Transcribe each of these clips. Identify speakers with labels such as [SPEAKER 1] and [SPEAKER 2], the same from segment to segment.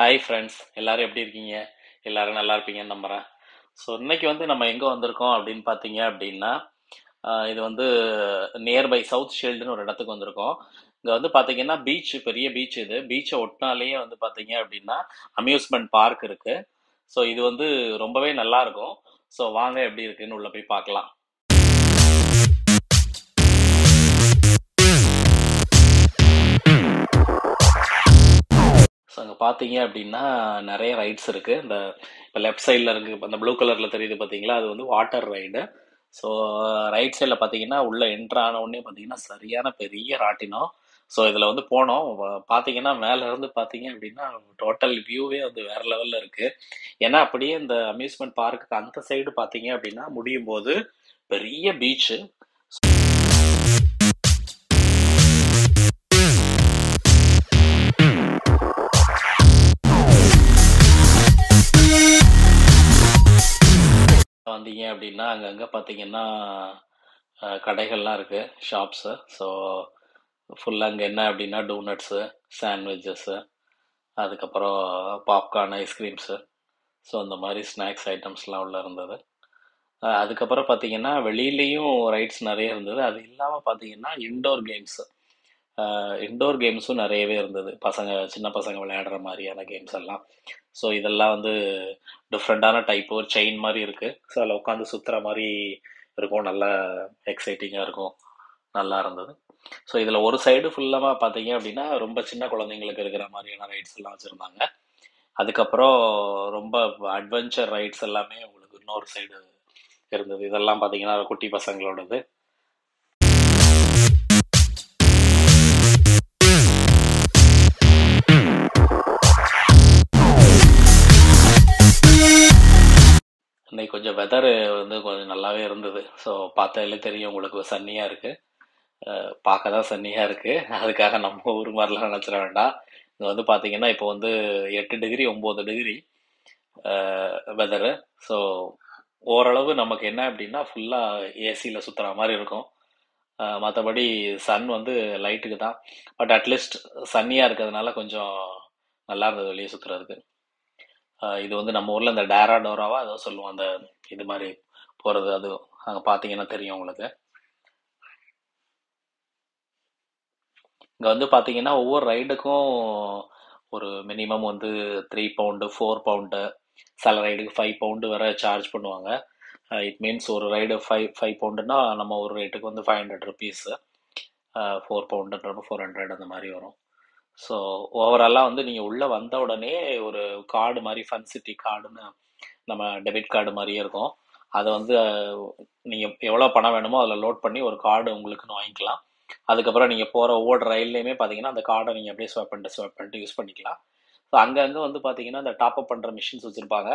[SPEAKER 1] Hi friends, எல்லாரும் எப்படி இருக்கீங்க? எல்லாரும் நல்லா இருப்பீங்கன்னு நம்புகிறேன். ஸோ இன்னைக்கு வந்து நம்ம எங்கே வந்திருக்கோம் அப்படின்னு பார்த்தீங்க அப்படின்னா, இது வந்து நியர்பை சவுத் ஷீல்டுன்னு ஒரு இடத்துக்கு வந்திருக்கோம். இங்கே வந்து பார்த்தீங்கன்னா பீச், பெரிய பீச் இது. பீச்சை ஒட்டினாலேயே வந்து பார்த்தீங்க அப்படின்னா அம்யூஸ்மெண்ட் பார்க் இருக்கு. ஸோ இது வந்து ரொம்பவே நல்லா இருக்கும். ஸோ வாங்க எப்படி இருக்குன்னு உள்ள போய் பார்க்கலாம். ஸோ அங்கே பார்த்தீங்க அப்படின்னா நிறைய ரைட்ஸ் இருக்குது. இந்த இப்போ லெஃப்ட் சைடில் இருக்குது, அந்த ப்ளூ கலரில் தெரியுது பார்த்தீங்களா, அது வந்து வாட்டர் ரைடு. ஸோ ரைட் சைடில் பார்த்தீங்கன்னா உள்ளே என்ட்ரு ஆன உடனே பார்த்தீங்கன்னா சரியான பெரிய ராட்டினம். ஸோ இதில் வந்து போனோம். பார்த்தீங்கன்னா மேலே இருந்து பார்த்தீங்க அப்படின்னா டோட்டல் வியூவே வந்து வேற லெவலில் இருக்குது. ஏன்னா அப்படியே இந்த அம்யூஸ்மெண்ட் பார்க்குக்கு அந்த சைடு பார்த்தீங்க அப்படின்னா முடியும் போது பெரிய பீச்சு. வந்தீங்க அப்படின்னா அங்கங்கே பார்த்தீங்கன்னா கடைகள்லாம் இருக்குது, ஷாப்ஸு. ஸோ ஃபுல்லாக அங்கே என்ன அப்படின்னா டோனட்ஸு, சாண்ட்விச்சஸ்ஸு, அதுக்கப்புறம் பாப்கார்ன், ஐஸ்கிரீம்ஸு. ஸோ அந்த மாதிரி ஸ்நாக்ஸ் ஐட்டம்ஸ்லாம் உள்ளே இருந்தது. அதுக்கப்புறம் பார்த்தீங்கன்னா வெளியிலையும் ரைட்ஸ் நிறைய இருந்தது. அது இல்லாமல் பார்த்தீங்கன்னா இன்டோர் கேம்ஸும் நிறையவே இருந்தது. சின்ன பசங்க விளையாடுற மாதிரியான கேம்ஸ் எல்லாம். ஸோ இதெல்லாம் வந்து டிஃப்ரெண்ட்டான டைப், ஒரு செயின் மாதிரி இருக்குது. ஸோ அதில் உட்காந்து சுற்றுற மாதிரி இருக்கும். நல்லா எக்ஸைட்டிங்காக இருக்கும். நல்லா இருந்தது. ஸோ இதில் ஒரு சைடு ஃபுல்லாக பார்த்தீங்க அப்படின்னா ரொம்ப சின்ன குழந்தைங்களுக்கு இருக்கிற மாதிரியான ரைட்ஸ் எல்லாம் வச்சுருந்தாங்க. அதுக்கப்புறம் ரொம்ப அட்வென்ச்சர் ரைட்ஸ் எல்லாமே உங்களுக்கு இன்னொரு சைடு இருந்தது. இதெல்லாம் பார்த்தீங்கன்னா குட்டி பசங்களோடது. இன்னைக்கு கொஞ்சம் வெதர் வந்து கொஞ்சம் நல்லாவே இருந்தது. ஸோ பார்த்தாலே தெரியும் உங்களுக்கு, சன்னியாக இருக்குது. பார்க்க தான் சன்னியாக இருக்குது, அதுக்காக நம்ம ஊர் மாதிரிலாம் நினச்சிட வேண்டாம். இங்கே வந்து பார்த்தீங்கன்னா இப்போ வந்து 8 டிகிரி 9 டிகிரி வெதரு. ஸோ ஓரளவு நமக்கு என்ன அப்படின்னா ஃபுல்லாக ஏசியில் சுற்றுற மாதிரி இருக்கும். மற்றபடி சன் வந்து லைட்டுக்கு தான். பட் அட்லீஸ்ட் சன்னியாக இருக்கிறதுனால கொஞ்சம் நல்லா இருந்தது வெளியே சுற்றுறதுக்கு. இது வந்து நம்ம ஊரில் இந்த டேராடோராவா ஏதோ சொல்லுவோம், அந்த இது மாதிரி போகிறது. அது அங்கே பார்த்தீங்கன்னா தெரியும் உங்களுக்கு. இங்கே வந்து பார்த்தீங்கன்னா ஒவ்வொரு ரைடுக்கும் ஒரு மினிமம் வந்து 3 பவுண்டு, 4 பவுண்டு, சில ரைடுக்கு 5 பவுண்டு வரை சார்ஜ் பண்ணுவாங்க. இட் மீன்ஸ் ஒரு ரைடு 5 பவுண்டுன்னா நம்ம ஒரு ரேட்டுக்கு வந்து 500 ருபீஸு. 4 பவுண்டுன்றப்போ 400 அந்த மாதிரி வரும். ஸோ ஓவராலாக வந்து நீங்கள் உள்ளே வந்த உடனே ஒரு கார்டு மாதிரி, ஃபன் சிட்டி கார்டுன்னு நம்ம டெபிட் கார்டு மாதிரியே இருக்கும். அதை வந்து நீங்கள் எவ்வளோ பணம் வேணுமோ அதில் லோட் பண்ணி ஒரு கார்டு உங்களுக்குன்னு வாங்கிக்கலாம். அதுக்கப்புறம் நீங்கள் போகிற ஒவ்வொரு ரயில்லையுமே பார்த்தீங்கன்னா அந்த கார்டை நீங்கள் அப்படியே ஸ்வைப் பண்ணிட்டு யூஸ் பண்ணிக்கலாம். ஸோ அங்கங்கே வந்து பார்த்தீங்கன்னா அந்த டாப்அப் பண்ணுற மிஷின்ஸ் வச்சுருப்பாங்க.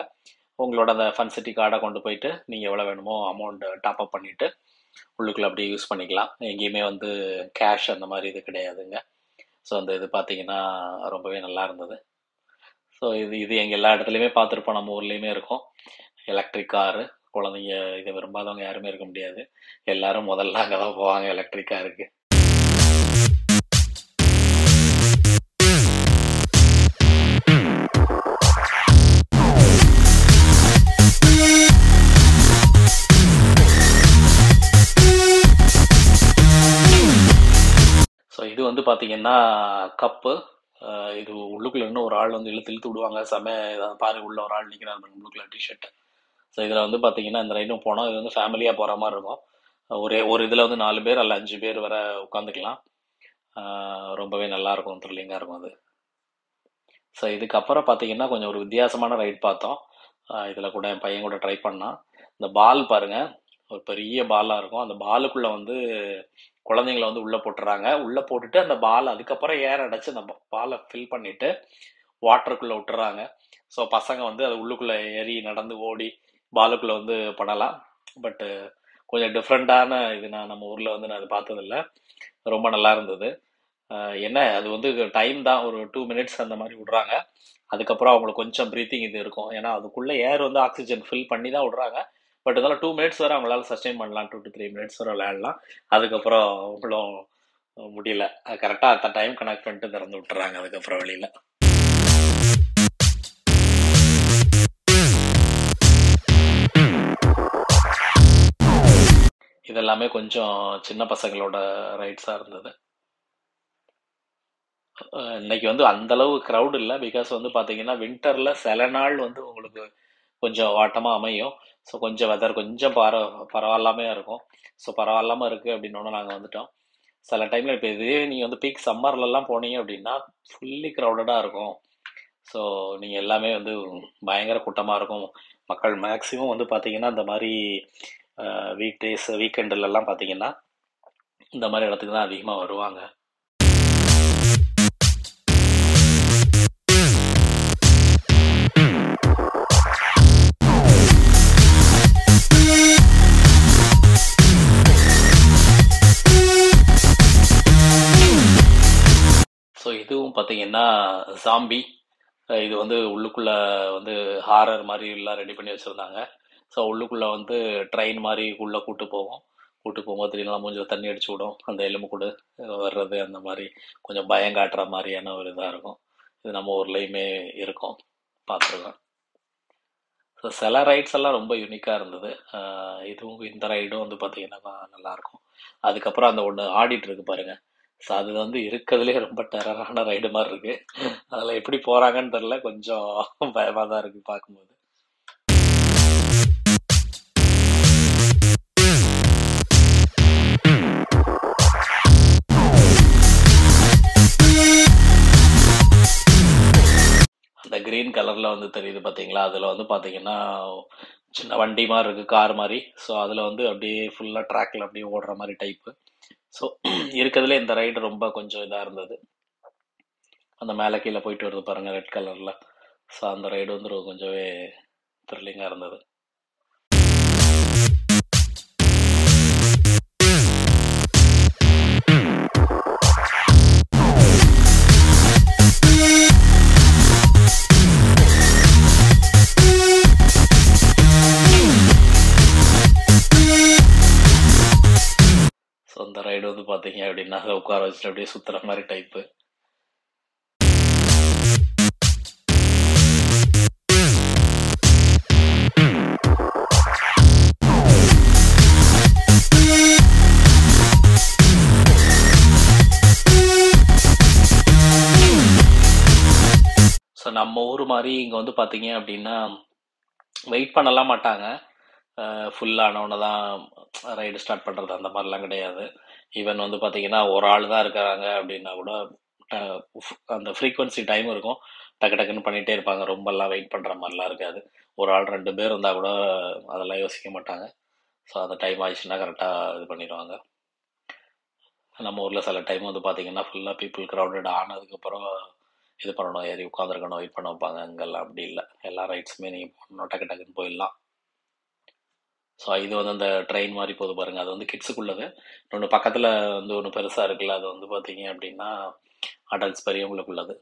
[SPEAKER 1] உங்களோட அந்த ஃபன் சிட்டி கார்டை கொண்டு போயிட்டு நீங்கள் எவ்வளோ வேணுமோ அமௌண்ட் டாப்அப் பண்ணிவிட்டு உள்ளுக்குள்ளே அப்படியே யூஸ் பண்ணிக்கலாம். எங்கேயுமே வந்து கேஷ் அந்த மாதிரி இது கிடையாதுங்க. ஸோ அந்த இது பார்த்தீங்கன்னா ரொம்பவே நல்லா இருந்தது. ஸோ இது எங்கள் எல்லா இடத்துலையுமே பார்த்துருப்போம், நம்ம ஊர்லேயுமே இருக்கும். எலக்ட்ரிக் காரு, குழந்தைங்க இதை விரும்பாதவங்க யாருமே இருக்க முடியாது. எல்லாரும் முதல்ல அங்கே தான் போவாங்க எலக்ட்ரிக் காருக்கு. ஸோ இது வந்து பார்த்தீங்கன்னா கப்பு. இது உள்ளுக்குள்ள இன்னும் ஒரு ஆள் வந்து இழுத்து விடுவாங்க. பாருங்க, உள்ள ஒரு ஆள் நிற்கிறார் ப்ளூ கலர் டிஷர்ட். ஸோ இதில் வந்து பார்த்தீங்கன்னா இந்த ரைடும் போனால் இது வந்து ஃபேமிலியாக போகிற மாதிரி இருக்கும். ஒரு இதில் வந்து 4 பேர் அல்ல 5 பேர் வரை உட்காந்துக்கலாம். ரொம்பவே நல்லாயிருக்கும், த்ரில்லிங்காக இருக்கும் அது. ஸோ இதுக்கப்புறம் பார்த்தீங்கன்னா கொஞ்சம் ஒரு வித்தியாசமான ரைட் பார்த்தோம். இதில் கூட என் பையன் கூட ட்ரை பண்ணான். இந்த பால் பாருங்கள், ஒரு பெரிய பாலாக இருக்கும். அந்த பாலுக்குள்ளே வந்து குழந்தைங்களை வந்து உள்ளே போட்டுறாங்க. உள்ளே போட்டுட்டு அந்த பால் அதுக்கப்புறம் ஏர் அடைச்சி அந்த பாலை ஃபில் பண்ணிவிட்டு வாட்டருக்குள்ளே விட்டுறாங்க. ஸோ பசங்க வந்து அது உள்ளுக்குள்ளே ஏறி நடந்து ஓடி பாலுக்குள்ளே வந்து பண்ணலாம். பட்டு கொஞ்சம் டிஃப்ரெண்ட்டான இது, நம்ம ஊரில் வந்து நான் அது பார்த்ததில்ல. ரொம்ப நல்லா இருந்தது. என்ன அது வந்து டைம் தான், ஒரு 2 மினிட்ஸ் அந்த மாதிரி விடுறாங்க. அதுக்கப்புறம் அவங்களுக்கு கொஞ்சம் ப்ரீத்திங் இது இருக்கும். ஏன்னா அதுக்குள்ளே ஏர் வந்து ஆக்சிஜன் ஃபில் பண்ணி தான் விடுறாங்க. பட் இதெல்லாம் 2 மினிட்ஸ் வரை அவங்களால சஸ்டெயின் பண்ணலாம். 2 to 3 மினிட்ஸ் வரை விளையாடலாம். அதுக்கப்புறம் அவங்களும் முடியல, கரெக்டாக அந்த டைம் கனெக்ட் பண்ணிட்டு திறந்து விட்டுறாங்க அதுக்கப்புறம் வெளியில். இதெல்லாமே கொஞ்சம் சின்ன பசங்களோட ரைட்ஸாக இருந்தது. இன்னைக்கு வந்து அந்த அளவு க்ரௌட் இல்லை, பிகாஸ் வந்து பார்த்தீங்கன்னா வின்டரில் சில நாள் வந்து உங்களுக்கு கொஞ்சம் வாட்டமாக அமையும். ஸோ கொஞ்சம் வெதர் கொஞ்சம் பரவாயில்லாமே இருக்கும். ஸோ பரவாயில்லாமல் இருக்குது அப்படின்னோட நாங்கள் வந்துட்டோம். சில டைமில் இப்போ இதுவே நீங்கள் வந்து பீக் சம்மர்லலாம் போனீங்க அப்படின்னா ஃபுல்லி க்ரௌடடாக இருக்கும். ஸோ நீங்கள் எல்லாமே வந்து பயங்கர கூட்டமாக இருக்கும். மக்கள் மேக்ஸிமம் வந்து பார்த்தீங்கன்னா இந்த மாதிரி வீக் டேஸ் வீக்கெண்டுலலாம் பார்த்தீங்கன்னா இந்த மாதிரி இடத்துக்கு தான் அதிகமாக வருவாங்க. ஸோ இதுவும் பார்த்தீங்கன்னா ஜாம்பி. இது வந்து உள்ளுக்குள்ளே வந்து ஹாரர் மாதிரி எல்லாம் ரெடி பண்ணி வச்சுருந்தாங்க. ஸோ உள்ளுக்குள்ளே வந்து ட்ரெயின் மாதிரி உள்ளே கூட்டு போகும்போது திடீர்னு மூஞ்சில் தண்ணி அடிச்சு விடும், அந்த எலும்பு கூட வர்றது, அந்த மாதிரி கொஞ்சம் பயம் காட்டுற மாதிரியான ஒரு இதாக இருக்கும். இது நம்ம ஊர்லேயுமே இருக்கும், பார்த்துருக்கோம். ஸோ சில ரைட்ஸ் எல்லாம் ரொம்ப யூனிக்காக இருந்தது. இதுவும் இந்த ரைடும் வந்து பார்த்தீங்கன்னா நல்லாயிருக்கும். அதுக்கப்புறம் அந்த ஒன்று ஆடிட்டு இருக்கு பாருங்க. ஸோ அது வந்து இருக்கிறதுலே ரொம்ப டெரரான ரைடு மாதிரி இருக்கு. அதில் எப்படி போகிறாங்கன்னு தெரில, கொஞ்சம் பயமாக தான் இருக்குது பார்க்கும்போது. அந்த கிரீன் கலரில் வந்து தெரியுது பார்த்தீங்களா, அதில் வந்து பார்த்தீங்கன்னா சின்ன வண்டி மாதிரி இருக்குது, கார் மாதிரி. ஸோ அதில் வந்து அப்படியே ஃபுல்லாக ட்ராக்கில் அப்படியே ஓடுற மாதிரி டைப்பு. ஸோ இருக்கிறதுல இந்த ரைடு ரொம்ப கொஞ்சம் இதாக இருந்தது. அந்த மேலே கீழே போயிட்டு வருது பாருங்கள் ரெட் கலரில். ஸோ அந்த ரைடு வந்து கொஞ்சமே த்ரில்லிங்காக இருந்தது. ஸோ அந்த ரைடு வந்து பார்த்தீங்க அப்படின்னா அதை உட்கார வச்சுட்டு அப்படியே சுற்றுற மாதிரி டைப்பு. ஸோ நம்ம ஊர் மாதிரி இங்கே வந்து பார்த்தீங்க அப்படின்னா வெயிட் பண்ணலாம் மாட்டாங்க. ஃபுல்லானவனை தான் ரைடு ஸ்டார்ட் பண்ணுறது அந்த மாதிரிலாம் கிடையாது. ஈவன் வந்து பார்த்தீங்கன்னா ஒரு ஆள் தான் இருக்கிறாங்க அப்படின்னா கூட அந்த ஃப்ரீக்வன்சி டைம் இருக்கும், டக்கு டக்குன்னு பண்ணிகிட்டே இருப்பாங்க. ரொம்பலாம் வெயிட் பண்ணுற மாதிரிலாம் இருக்காது. ஒரு ஆள் 2 பேர் இருந்தால் கூட அதெல்லாம் யோசிக்க மாட்டாங்க. ஸோ அந்த டைம் ஆயிடுச்சுன்னா கரெக்டாக இது பண்ணிடுவாங்க. நம்ம ஊரில் சில டைம் வந்து பார்த்தீங்கன்னா ஃபுல்லாக பீப்புள் க்ரௌடட் ஆனதுக்கப்புறம் இது பண்ணணும், ஏறி உட்காந்துருக்கணும், வெயிட் பண்ண வைப்பாங்க. அங்கெல்லாம் அப்படி இல்லை, எல்லா ரைட்ஸுமே நீங்கள் போகணும், டக்கு டக்குன்னு போயிடலாம். ஸோ இது வந்து அந்த ட்ரெயின் மாதிரி போகுது பாருங்கள், அது வந்து கிட்ஸுக்குள்ளது. இன்னொன்று பக்கத்தில் வந்து ஒன்று பெருசாக இருக்குல்ல, அது வந்து பார்த்தீங்க அப்படின்னா அடல்ட்ஸ் பெரியவங்களுக்குள்ளது.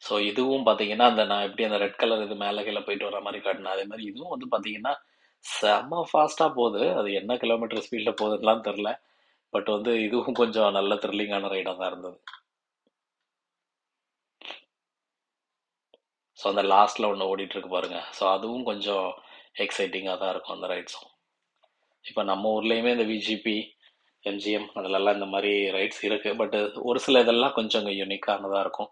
[SPEAKER 1] ஸோ இதுவும் பார்த்தீங்கன்னா அந்த நான் எப்படி அந்த ரெட் கலர் இது மேலே கீழே போயிட்டு வர மாதிரி காட்டினேன், அதே மாதிரி இதுவும் வந்து பார்த்தீங்கன்னா செம்ம ஃபாஸ்ட்டாக போகுது. அது என்ன கிலோமீட்டர் ஸ்பீடில் போகுதுலாம் தெரில. பட் வந்து இதுவும் கொஞ்சம் நல்ல த்ரில்லிங்கான ரைடாக தான் இருந்தது. ஸோ அந்த லாஸ்ட்டில் ஒன்று ஓடிட்டுருக்கு பாருங்கள், ஸோ அதுவும் கொஞ்சம் எக்ஸைட்டிங்காக தான் இருக்கும் அந்த ரைட்ஸும். இப்போ நம்ம ஊர்லேயுமே இந்த விஜிபி, எம்ஜிஎம் அதிலெல்லாம் இந்த மாதிரி ரைட்ஸ் இருக்குது. பட் ஒரு சில இதெல்லாம் கொஞ்சம் இங்கே யூனிக்கானதாக இருக்கும்.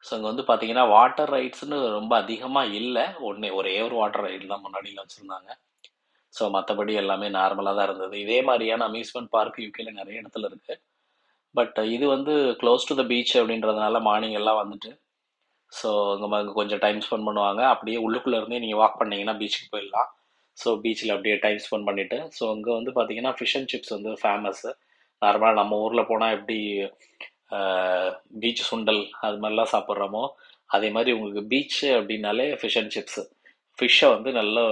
[SPEAKER 1] ஸோ அங்கே வந்து பார்த்தீங்கன்னா வாட்டர் ரைட்ஸ்னு ரொம்ப அதிகமாக இல்லை. ஒரே ஒரு வாட்டர் ரைடு தான் முன்னாடியில் வச்சுருந்தாங்க. ஸோ மற்றபடி எல்லாமே நார்மலாக தான் இருந்தது. இதே மாதிரியான அம்யூஸ்மெண்ட் பார்க் யூகேல நிறைய இடத்துல இருக்குது. பட் இது வந்து க்ளோஸ் டு த பீச் அப்படின்றதுனால மார்னிங் எல்லாம் வந்துட்டு ஸோ அங்கே கொஞ்சம் டைம் ஸ்பெண்ட் பண்ணுவாங்க. அப்படியே உள்ளுக்குள்ளே இருந்தே நீங்கள் வாக் பண்ணிங்கன்னா பீச்சுக்கு போயிடலாம். ஸோ பீச்சில் அப்படியே டைம் ஸ்பெண்ட் பண்ணிவிட்டு, ஸோ அங்கே வந்து பார்த்தீங்கன்னா ஃபிஷ் அண்ட் சிப்ஸ் வந்து ஃபேமஸ்ஸு. நார்மலாக நம்ம ஊரில் போனால் எப்படி பீச் சுண்டல் அது மாதிரிலாம் சாப்பிட்றோமோ, அதே மாதிரி உங்களுக்கு பீச்சு அப்படின்னாலே ஃபிஷ் அண்ட் சிப்ஸு. ஃபிஷ்ஷை வந்து நல்லா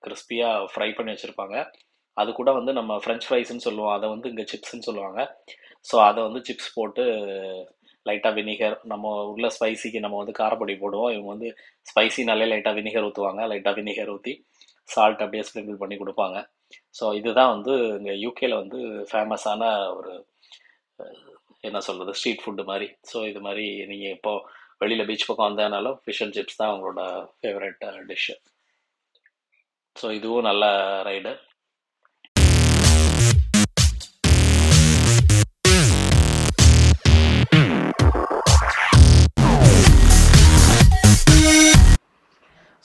[SPEAKER 1] கிறிஸ்பியாக ஃப்ரை பண்ணி வச்சுருப்பாங்க. அது கூட வந்து நம்ம ஃப்ரெஞ்ச் ஃப்ரைஸ்ன்னு சொல்லுவோம், அதை வந்து இங்கே சிப்ஸ்ன்னு சொல்லுவாங்க. ஸோ அதை வந்து சிப்ஸ் போட்டு லைட்டாக வினிகர், நம்ம உள்ள ஸ்பைசிக்கு நம்ம வந்து காரப்பொடி போடுவோம், இவங்க வந்து ஸ்பைசினாலே லைட்டாக வினிகர் ஊற்றுவாங்க. லைட்டாக வினிகர் ஊற்றி சால்ட் அப்படியே ஸ்ப்ரிங்கிள் பண்ணி கொடுப்பாங்க. ஸோ இதுதான் வந்து இங்கே யூகேல வந்து ஃபேமஸான ஒரு என்ன சொல்கிறது ஸ்ட்ரீட் ஃபுட்டு மாதிரி. ஸோ இது மாதிரி நீங்கள் இப்போ வெளியில் பீச் பக்கம் வந்ததுனாலும் ஃபிஷ் அண்ட் சிப்ஸ் தான் அவங்களோட ஃபேவரட் டிஷ்ஷு. ஸோ இதுவும் நல்ல ரைடு.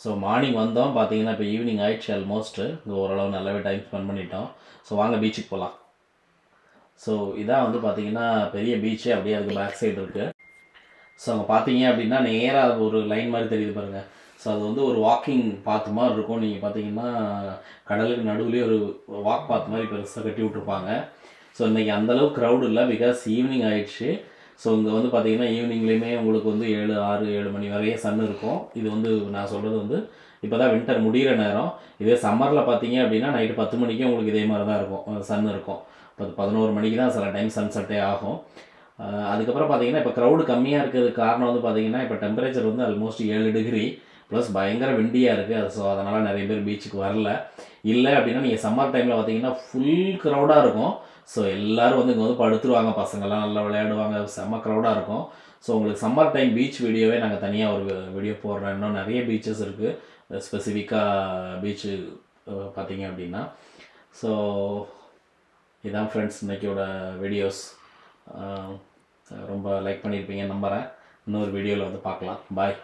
[SPEAKER 1] ஸோ மார்னிங் வந்தோம், பார்த்தீங்கன்னா இப்போ ஈவினிங் ஆயிடுச்சு ஆல்மோஸ்ட்டு. இங்கே ஓரளவு நல்லாவே டைம் ஸ்பெண்ட் பண்ணிட்டோம். ஸோ வாங்க பீச்சுக்கு போகலாம். ஸோ இதான் வந்து பார்த்தீங்கன்னா பெரிய பீச்சு, அப்படியே அதுக்கு பேக் சைடு இருக்குது. ஸோ அங்கே பார்த்தீங்க அப்படின்னா நேராக ஒரு லைன் மாதிரி தெரியுது பாருங்கள். ஸோ அது வந்து ஒரு வாக்கிங் பாத் மாதிரி இருக்கும். நீங்கள் பார்த்தீங்கன்னா கடலுக்கு நடுவுலேயே ஒரு வாக் பாத் மாதிரி பெருசாக கட்டி விட்ருப்பாங்க. ஸோ இன்றைக்கி அந்தளவுக்கு க்ரௌட் இல்லை, பிகாஸ் ஈவினிங் ஆயிடுச்சு. ஸோ இங்கே வந்து பார்த்திங்கன்னா ஈவினிங்லேயுமே உங்களுக்கு வந்து 7 மணி வரையே சன் இருக்கும். இது வந்து நான் சொல்கிறது வந்து இப்போ தான் வின்டர் முடிகிற நேரம். இதே சம்மரில் பார்த்தீங்க அப்படின்னா நைட்டு 10 மணிக்கே உங்களுக்கு இதே மாதிரி தான் இருக்கும், சன் இருக்கும். 11 மணிக்கு தான் சில டைம் சன்செட்டே ஆகும். அதுக்கப்புறம் பார்த்தீங்கன்னா இப்போ க்ரௌடு கம்மியாக இருக்கிறதுக்கு காரணம் வந்து பார்த்திங்கன்னா இப்போ டெம்பரேச்சர் வந்து ஆல்மோஸ்ட் 7 டிகிரி ப்ளஸ் பயங்கர விண்டியாக இருக்குது. ஸோ அதனால் நிறைய பேர் பீச்சுக்கு வரல. இல்லை அப்படின்னா நீங்கள் சம்மர் டைமில் பார்த்தீங்கன்னா ஃபுல் க்ரௌடாக இருக்கும். ஸோ எல்லோரும் வந்து இங்கே வந்து படுத்துருவாங்க, பசங்கள்லாம் நல்லா விளையாடுவாங்க, செம்ம க்ரௌடாக இருக்கும். ஸோ உங்களுக்கு சம்மர் டைம் பீச் வீடியோவே நாங்கள் தனியாக ஒரு வீடியோ போடுறோம். இன்னும் நிறைய பீச்சஸ் இருக்குது ஸ்பெசிஃபிக்காக பீச்சு பார்த்தீங்க அப்படின்னா. ஸோ இதான் ஃப்ரெண்ட்ஸ் இன்றைக்கியோட வீடியோஸ். ரொம்ப லைக் பண்ணியிருப்பீங்கன்னு நம்புகிறேன். இன்னொரு வீடியோவில் வந்து பார்க்கலாம். பாய்.